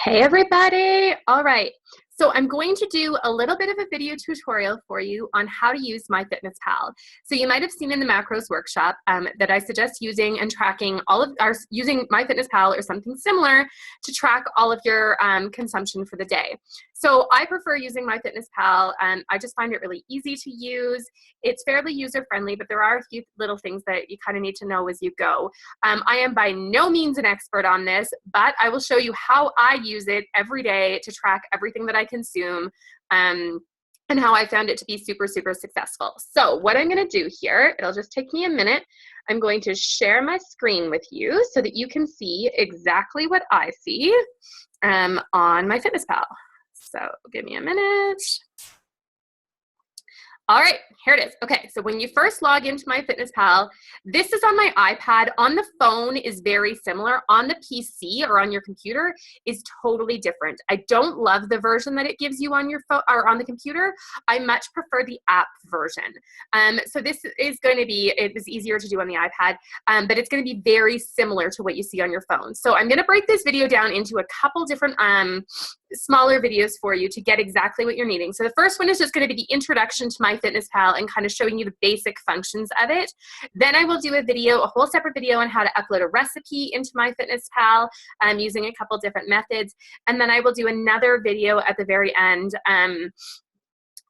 Hey everybody! All right, so I'm going to do a little bit of a video tutorial for you on how to use MyFitnessPal. So you might have seen in the macros workshop that I suggest using and tracking using MyFitnessPal or something similar to track all of your consumption for the day. So I prefer using MyFitnessPal. I just find it really easy to use. It's fairly user-friendly, but there are a few little things that you kind of need to know as you go. I am by no means an expert on this, but I will show you how I use it every day to track everything that I consume and how I found it to be super, super successful. So what I'm going to do here, it'll just take me a minute. I'm going to share my screen with you so that you can see exactly what I see on MyFitnessPal. So give me a minute. All right, here it is. Okay, so when you first log into MyFitnessPal, this is on my iPad. On the phone is very similar. On the PC or on your computer is totally different. I don't love the version that it gives you on your phone or on the computer. I much prefer the app version. So this is going to be, it was easier to do on the iPad, but it's going to be very similar to what you see on your phone. So I'm going to break this video down into a couple different smaller videos for you to get exactly what you're needing. So the first one is just going to be the introduction to MyFitnessPal and kind of showing you the basic functions of it. Then I will do a whole separate video on how to upload a recipe into MyFitnessPal using a couple different methods. And then I will do another video at the very end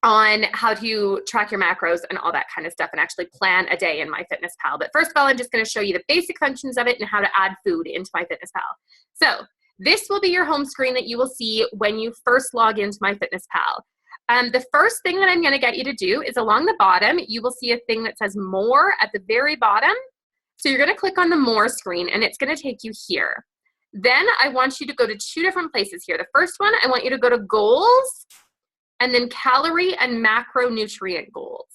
on how to track your macros and all that kind of stuff and actually plan a day in MyFitnessPal. But first of all, I'm just going to show you the basic functions of it and how to add food into MyFitnessPal. So this will be your home screen that you will see when you first log into MyFitnessPal. The first thing that I'm going to get you to do is along the bottom, you will see a thing that says More at the very bottom. So you're going to click on the More screen and it's going to take you here. Then I want you to go to two different places here. The first one, I want you to go to Goals and then Calorie and Macronutrient Goals.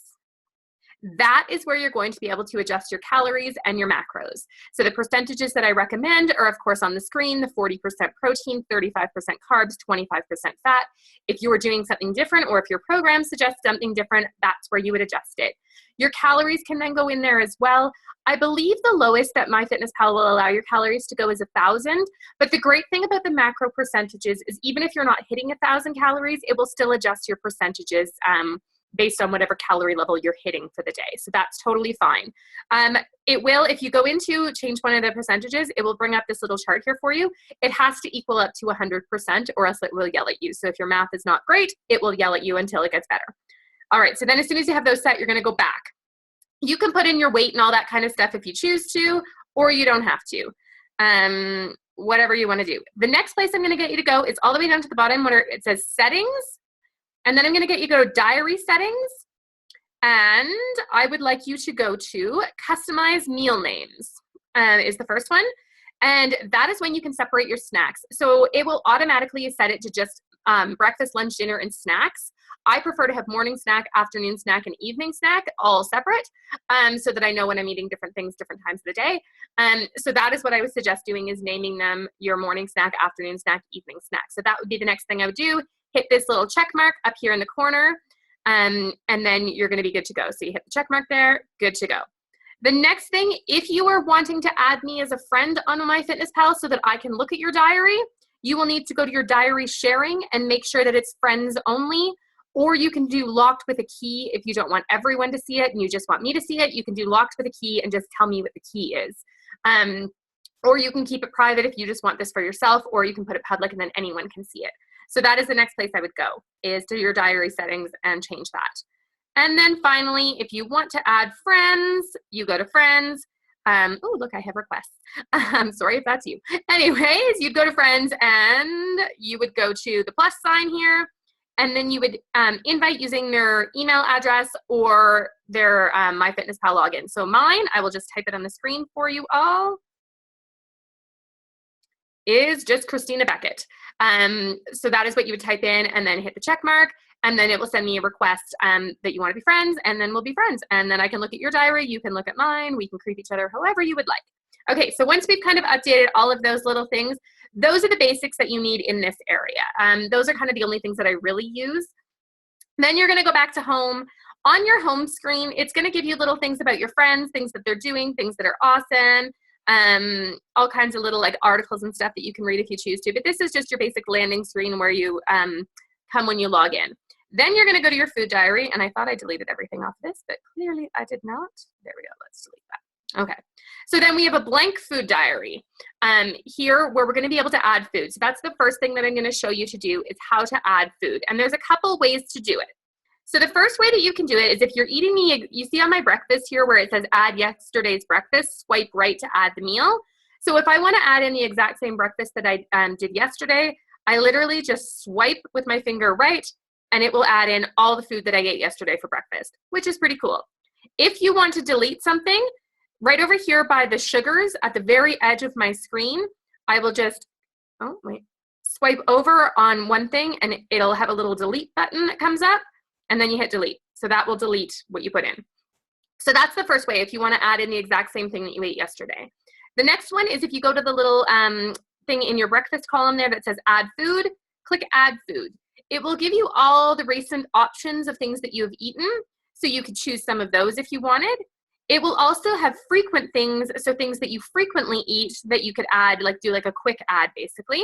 That is where you're going to be able to adjust your calories and your macros. So the percentages that I recommend are, of course, on the screen, the 40% protein, 35% carbs, 25% fat. If you are doing something different or if your program suggests something different, that's where you would adjust it. Your calories can then go in there as well. I believe the lowest that MyFitnessPal will allow your calories to go is 1,000. But the great thing about the macro percentages is even if you're not hitting 1,000 calories, it will still adjust your percentages based on whatever calorie level you're hitting for the day. So that's totally fine. It will, if you go into change one of the percentages, it will bring up this little chart here for you. It has to equal up to 100% or else it will yell at you. So if your math is not great, it will yell at you until it gets better. All right, so then as soon as you have those set, you're gonna go back. You can put in your weight and all that kind of stuff if you choose to, or you don't have to. Whatever you wanna do. The next place I'm gonna get you to go is all the way down to the bottom where it says Settings. And then I'm going to get you to go to Diary Settings, and I would like you to go to Customize Meal Names is the first one, and that is when you can separate your snacks. So it will automatically set it to just breakfast, lunch, dinner, and snacks. I prefer to have morning snack, afternoon snack, and evening snack all separate so that I know when I'm eating different things different times of the day. So that is what I would suggest doing, is naming them your morning snack, afternoon snack, evening snack. So that would be the next thing I would do. Hit this little check mark up here in the corner, and then you're going to be good to go. So you hit the check mark there, good to go. The next thing, if you are wanting to add me as a friend on MyFitnessPal so that I can look at your diary, you will need to go to your diary sharing and make sure that it's friends only, or you can do locked with a key if you don't want everyone to see it and you just want me to see it. You can do locked with a key and just tell me what the key is. Or you can keep it private if you just want this for yourself, or you can put it public and then anyone can see it. So that is the next place I would go, is to your diary settings and change that. And then finally, if you want to add friends, you go to friends. Oh, look, I have requests. I'm sorry if that's you. Anyways, you'd go to friends and you would go to the plus sign here, and then you would invite using their email address or their MyFitnessPal login. So mine, I will just type it on the screen for you all, is just Christina Beckett. So that is what you would type in and then hit the check mark, and then it will send me a request that you want to be friends, and then we'll be friends. And then I can look at your diary, you can look at mine, we can creep each other however you would like. Okay, so once we've kind of updated all of those little things, those are the basics that you need in this area. Those are kind of the only things that I really use. Then you're gonna go back to home. On your home screen, it's gonna give you little things about your friends, things that they're doing, things that are awesome. all kinds of little like articles and stuff that you can read if you choose to. But this is just your basic landing screen where you come when you log in. Then you're going to go to your food diary. And I thought I deleted everything off this, but clearly I did not. There we go. Let's delete that. Okay. So then we have a blank food diary here where we're going to be able to add food. So that's the first thing that I'm going to show you to do is how to add food. And there's a couple ways to do it. So the first way that you can do it is if you're eating you see on my breakfast here where it says add yesterday's breakfast, swipe right to add the meal. So if I want to add in the exact same breakfast that I did yesterday, I literally just swipe with my finger right and it will add in all the food that I ate yesterday for breakfast, which is pretty cool. If you want to delete something, right over here by the sugars at the very edge of my screen, I will just, swipe over on one thing and it'll have a little delete button that comes up. And then you hit delete. So that will delete what you put in. So that's the first way if you want to add in the exact same thing that you ate yesterday. The next one is if you go to the little thing in your breakfast column there that says add food, click add food. It will give you all the recent options of things that you have eaten. So you could choose some of those if you wanted. It will also have frequent things, so things that you frequently eat that you could add, like do like a quick add basically.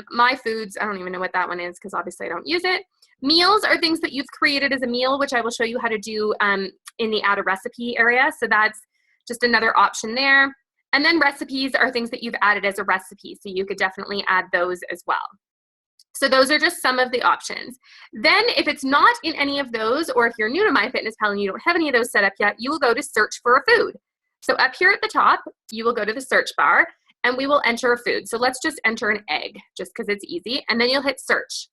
My foods, I don't even know what that one is because obviously I don't use it. Meals are things that you've created as a meal, which I will show you how to do in the add a recipe area. So that's just another option there. And then recipes are things that you've added as a recipe. So you could definitely add those as well. So those are just some of the options. Then if it's not in any of those, or if you're new to MyFitnessPal and you don't have any of those set up yet, you will go to search for a food. So up here at the top, you will go to the search bar and we will enter a food. So let's just enter an egg just because it's easy. And then you'll hit search.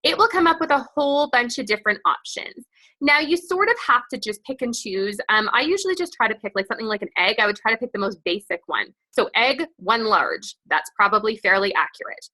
It will come up with a whole bunch of different options. Now you sort of have to just pick and choose. I usually just try to pick like something like an egg. I would try to pick the most basic one. So egg, 1 large. That's probably fairly accurate.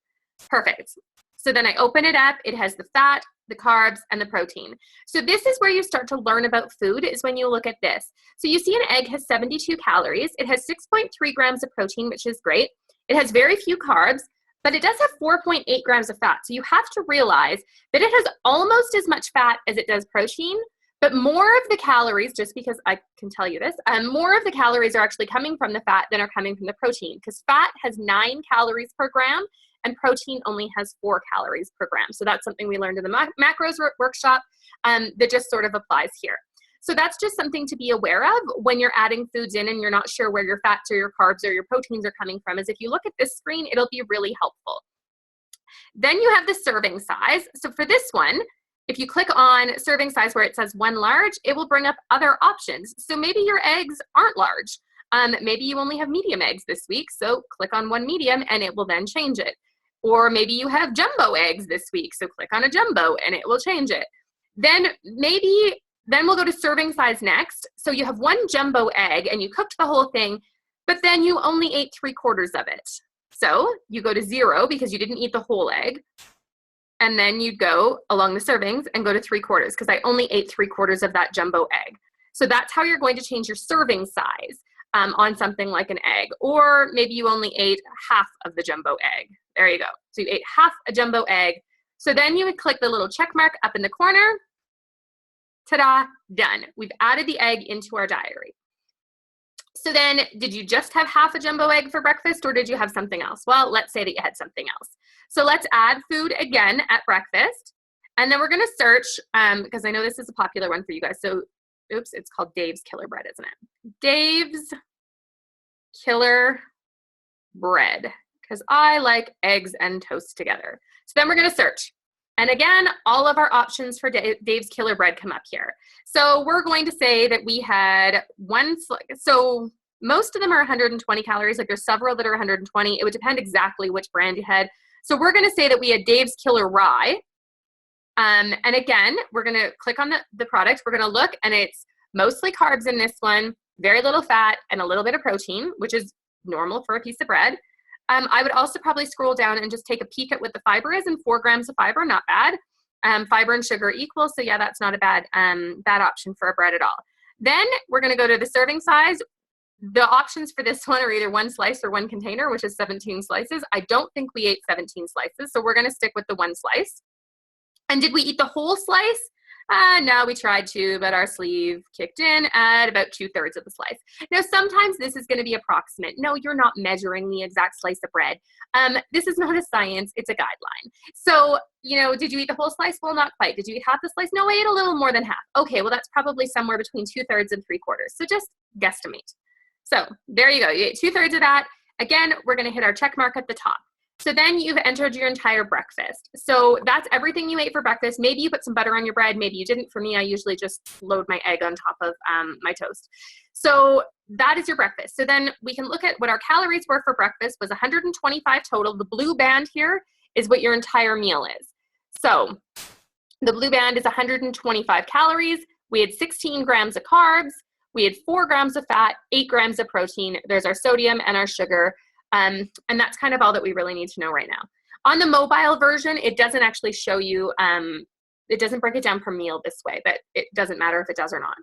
Perfect. So then I open it up. It has the fat, the carbs, and the protein. So this is where you start to learn about food is when you look at this. So you see an egg has 72 calories. It has 6.3 grams of protein, which is great. It has very few carbs, but it does have 4.8 grams of fat. So you have to realize that it has almost as much fat as it does protein, but more of the calories, just because I can tell you this, more of the calories are actually coming from the fat than are coming from the protein because fat has 9 calories per gram and protein only has 4 calories per gram. So that's something we learned in the macros workshop that just sort of applies here. So that's just something to be aware of when you're adding foods in and you're not sure where your fats or your carbs or your proteins are coming from, is if you look at this screen, it'll be really helpful. Then you have the serving size. So for this one, if you click on serving size where it says 1 large, it will bring up other options. So maybe your eggs aren't large. Maybe you only have medium eggs this week, so click on 1 medium and it will then change it. Or maybe you have jumbo eggs this week, so click on a jumbo and it will change it. Then we'll go to serving size next. So you have 1 jumbo egg and you cooked the whole thing, but then you only ate 3/4 of it. So you go to 0 because you didn't eat the whole egg. And then you'd go along the servings and go to 3/4 because I only ate 3/4 of that jumbo egg. So that's how you're going to change your serving size on something like an egg. Or maybe you only ate half of the jumbo egg. There you go. So you ate half a jumbo egg. So then you would click the little check mark up in the corner. Ta-da, done. We've added the egg into our diary. So then, did you just have half a jumbo egg for breakfast or did you have something else? Well, let's say that you had something else. So let's add food again at breakfast. And then we're going to search, because I know this is a popular one for you guys. So, oops, it's called Dave's Killer Bread, isn't it? Dave's Killer Bread, because I like eggs and toast together. So then we're going to search. And again, all of our options for Dave's Killer Bread come up here. So we're going to say that we had so most of them are 120 calories. Like there's several that are 120. It would depend exactly which brand you had. So we're going to say that we had Dave's Killer Rye. And again, we're going to click on the product. We're going to look, and it's mostly carbs in this one, very little fat, and a little bit of protein, which is normal for a piece of bread. I would also probably scroll down and just take a peek at what the fiber is, and 4 grams of fiber, not bad. Fiber and sugar equal, so yeah, that's not a bad option for a bread at all. Then we're going to go to the serving size. The options for this one are either 1 slice or 1 container, which is 17 slices. I don't think we ate 17 slices, so we're going to stick with the 1 slice. And did we eat the whole slice? No, we tried to, but our sleeve kicked in at about 2/3 of the slice. Now, sometimes this is going to be approximate. No, you're not measuring the exact slice of bread. This is not a science, it's a guideline. So, did you eat the whole slice? Well, not quite. Did you eat half the slice? No, I ate a little more than half. Okay, well, that's probably somewhere between 2/3 and 3/4. So just guesstimate. So there you go. You ate 2/3 of that. Again, we're going to hit our check mark at the top. So then you've entered your entire breakfast. So that's everything you ate for breakfast. Maybe you put some butter on your bread. Maybe you didn't. For me, I usually just load my egg on top of my toast. So that is your breakfast. So then we can look at what our calories were for breakfast was 125 total. The blue band here is what your entire meal is. So the blue band is 125 calories. We had 16 grams of carbs. We had 4 grams of fat, 8 grams of protein. There's our sodium and our sugar. And that's kind of all that we really need to know right now. On the mobile version, it doesn't actually show you, it doesn't break it down per meal this way, but it doesn't matter if it does or not.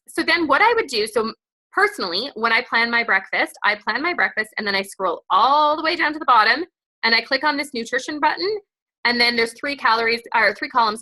So then what I would do, so personally, when I plan my breakfast and then I scroll all the way down to the bottom and I click on this nutrition button, and then there's 3 columns,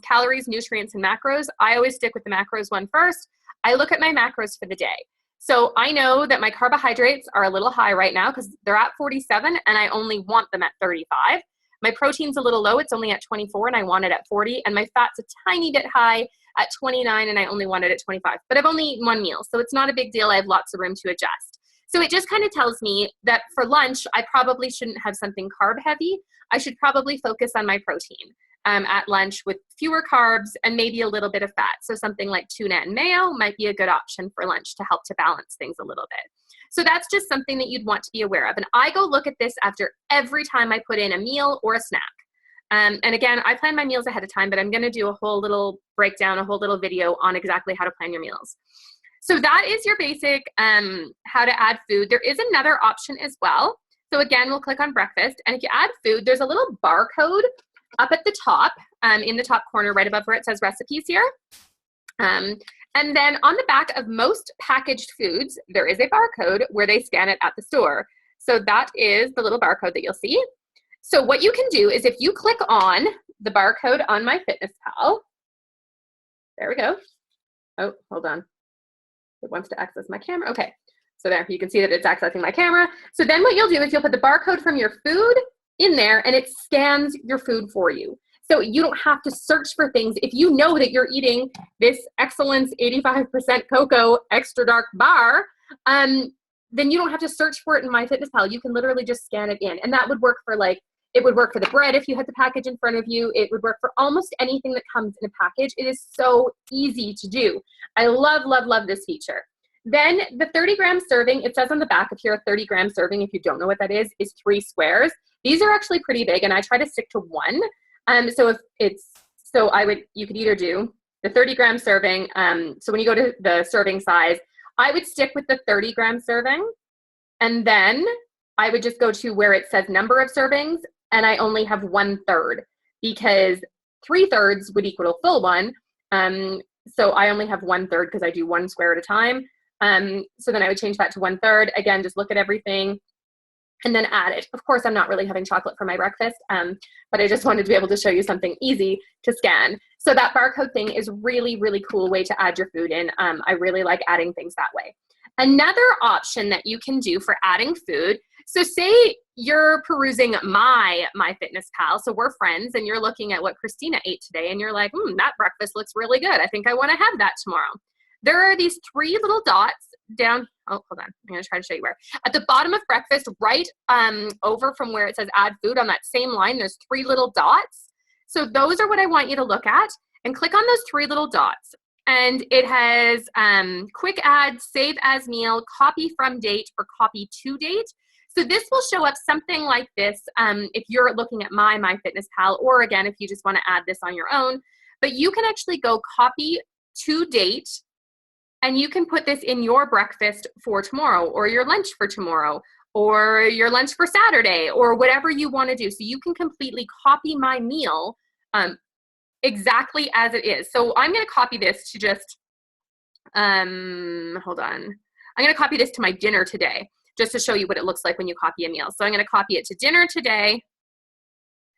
calories, nutrients, and macros. I always stick with the macros one first. I look at my macros for the day. So I know that my carbohydrates are a little high right now because they're at 47 and I only want them at 35. My protein's a little low, it's only at 24 and I want it at 40. And my fat's a tiny bit high at 29 and I only want it at 25. But I've only eaten one meal, so it's not a big deal. I have lots of room to adjust. So it just kind of tells me that for lunch, I probably shouldn't have something carb heavy. I should probably focus on my protein at lunch with fewer carbs and maybe a little bit of fat. So something like tuna and mayo might be a good option for lunch to help to balance things a little bit. So that's just something that you'd want to be aware of. And I go look at this after every time I put in a meal or a snack. And again, I plan my meals ahead of time, but I'm going to do a whole little breakdown, a whole little video on exactly how to plan your meals. So that is your basic how to add food. There is another option as well. So again, we'll click on breakfast. And if you add food, there's a little barcode up at the top, in the top corner, right above where it says recipes here. And then on the back of most packaged foods, there is a barcode where they scan it at the store. So that is the little barcode that you'll see. So what you can do is if you click on the barcode on MyFitnessPal, there we go. Oh, hold on. It wants to access my camera. Okay. So there, you can see that it's accessing my camera. So then what you'll do is you'll put the barcode from your food in there and it scans your food for you. So you don't have to search for things. If you know that you're eating this Excellence 85% cocoa extra dark bar, then you don't have to search for it in MyFitnessPal. You can literally just scan it in. And that would work for it would work for the bread if you had the package in front of you. It would work for almost anything that comes in a package. It is so easy to do. I love, love, love this feature. Then the 30-gram serving, it says on the back of here, a 30-gram serving, if you don't know what that is 3 squares. These are actually pretty big, and I try to stick to 1. You could either do the 30-gram serving. So when you go to the serving size, I would stick with the 30-gram serving, and then I would just go to where it says number of servings, and I only have 1/3 because 3/3 would equal a full one. So I only have 1/3 because I do 1 square at a time. So then I would change that to 1/3. Again, just look at everything and then add it. Of course, I'm not really having chocolate for my breakfast, but I just wanted to be able to show you something easy to scan. So that barcode thing is really, really cool way to add your food in. I really like adding things that way. Another option that you can do for adding food, so say you're perusing MyFitnessPal, so we're friends, and you're looking at what Christina ate today, and you're like, that breakfast looks really good. I think I want to have that tomorrow. There are these 3 little dots down. Oh, hold on. I'm going to try to show you where. At the bottom of breakfast, right over from where it says add food on that same line, there's 3 little dots. So those are what I want you to look at, and click on those 3 little dots. And it has quick add, save as meal, copy from date, or copy to date. So this will show up something like this if you're looking at MyFitnessPal, or again, if you just want to add this on your own. But you can actually go copy to date, and you can put this in your breakfast for tomorrow, or your lunch for tomorrow, or your lunch for Saturday, or whatever you want to do. So you can completely copy my meal exactly as it is. So I'm going to copy this to just, hold on. I'm going to copy this to my dinner today, just to show you what it looks like when you copy a meal. So I'm going to copy it to dinner today.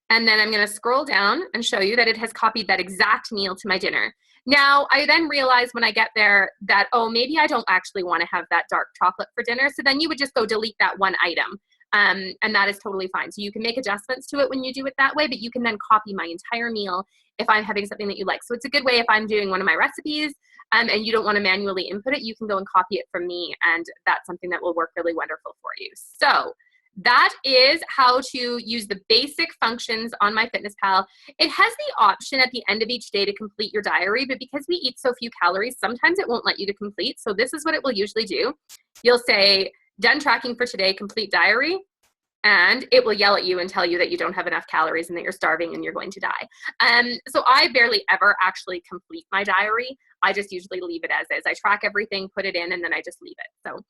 And then I'm going to scroll down and show you that it has copied that exact meal to my dinner. Now, I then realize when I get there that, oh, maybe I don't actually want to have that dark chocolate for dinner. So then you would just go delete that one item. And that is totally fine. So you can make adjustments to it when you do it that way, but you can then copy my entire meal if I'm having something that you like. So it's a good way if I'm doing one of my recipes and you don't want to manually input it, you can go and copy it from me. And that's something that will work really wonderful for you. So that is how to use the basic functions on MyFitnessPal. It has the option at the end of each day to complete your diary, but because we eat so few calories, sometimes it won't let you to complete. So this is what it will usually do. You'll say, done tracking for today, complete diary, and it will yell at you and tell you that you don't have enough calories and that you're starving and you're going to die. So I barely ever actually complete my diary. I just usually leave it as is. I track everything, put it in, and then I just leave it. So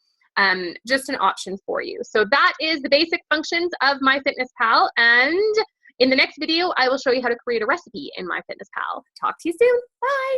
just an option for you. So that is the basic functions of MyFitnessPal. And in the next video, I will show you how to create a recipe in MyFitnessPal. Talk to you soon. Bye.